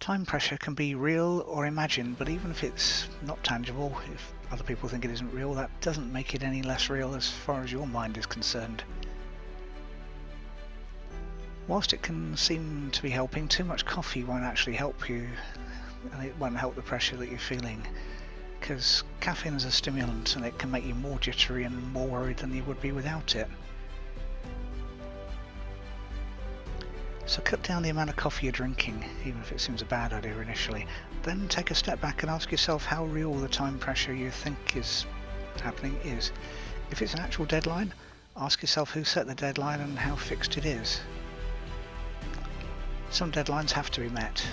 Time pressure can be real or imagined, but even if it's not tangible, if other people think it isn't real, that doesn't make it any less real as far as your mind is concerned. Whilst it can seem to be helping, too much coffee won't actually help you, and it won't help the pressure that you're feeling, because caffeine is a stimulant and it can make you more jittery and more worried than you would be without it. So cut down the amount of coffee you're drinking, even if it seems a bad idea initially. Then take a step back and ask yourself how real the time pressure you think is happening is. If it's an actual deadline, ask yourself who set the deadline and how fixed it is. Some deadlines have to be met.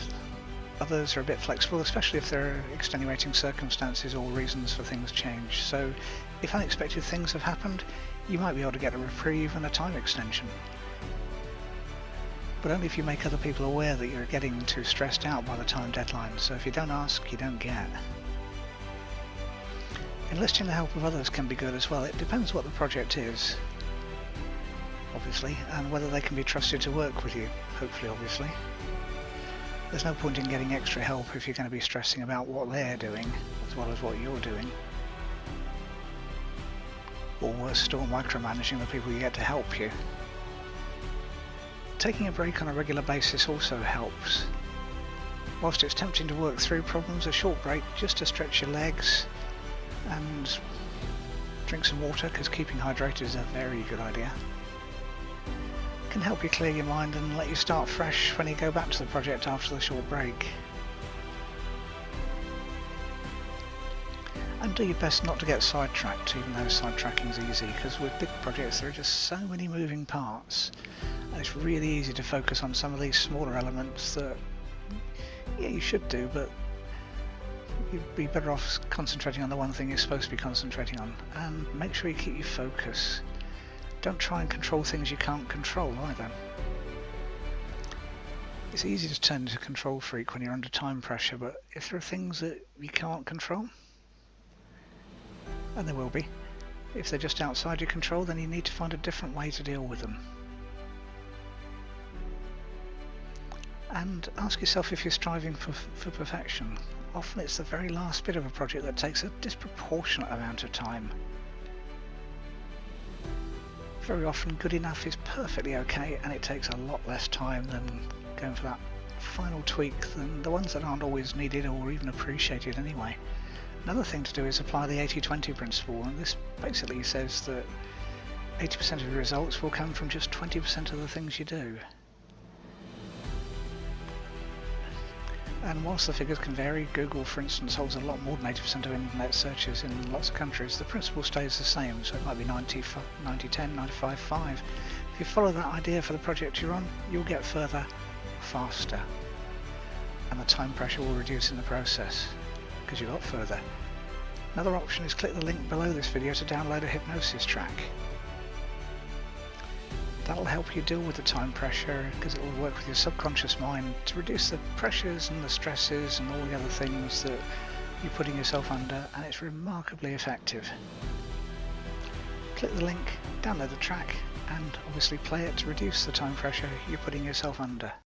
Others are a bit flexible, especially if there are extenuating circumstances or reasons for things change. So if unexpected things have happened, you might be able to get a reprieve and a time extension. But only if you make other people aware that you're getting too stressed out by the time deadline. So if you don't ask, you don't get. Enlisting the help of others can be good as well. It depends what the project is, obviously, and whether they can be trusted to work with you, hopefully, obviously. There's no point in getting extra help if you're going to be stressing about what they're doing as well as what you're doing. Or worse still, micromanaging the people you get to help you. Taking a break on a regular basis also helps. Whilst it's tempting to work through problems, a short break just to stretch your legs and drink some water, because keeping hydrated is a very good idea, can help you clear your mind and let you start fresh when you go back to the project after the short break. And do your best not to get sidetracked, even though sidetracking is easy, because with big projects there are just so many moving parts. And it's really easy to focus on some of these smaller elements that, yeah, you should do, but you'd be better off concentrating on the one thing you're supposed to be concentrating on. And make sure you keep your focus. Don't try and control things you can't control either. It's easy to turn into a control freak when you're under time pressure, but if there are things that you can't control, and there will be, if they're just outside your control, then you need to find a different way to deal with them. And ask yourself if you're striving for perfection. Often it's the very last bit of a project that takes a disproportionate amount of time. Very often good enough is perfectly okay, and it takes a lot less time than going for that final tweak than the ones that aren't always needed or even appreciated anyway. Another thing to do is apply the 80-20 principle, and this basically says that 80% of the results will come from just 20% of the things you do. And whilst the figures can vary, Google for instance holds a lot more than 80% of internet searches in lots of countries, the principle stays the same, so it might be 90-10, 95-5. If you follow that idea for the project you're on, you'll get further faster, and the time pressure will reduce in the process because you got further. Another option is click the link below this video to download a hypnosis track. That'll help you deal with the time pressure, because it will work with your subconscious mind to reduce the pressures and the stresses and all the other things that you're putting yourself under, and it's remarkably effective. Click the link, download the track, and obviously play it to reduce the time pressure you're putting yourself under.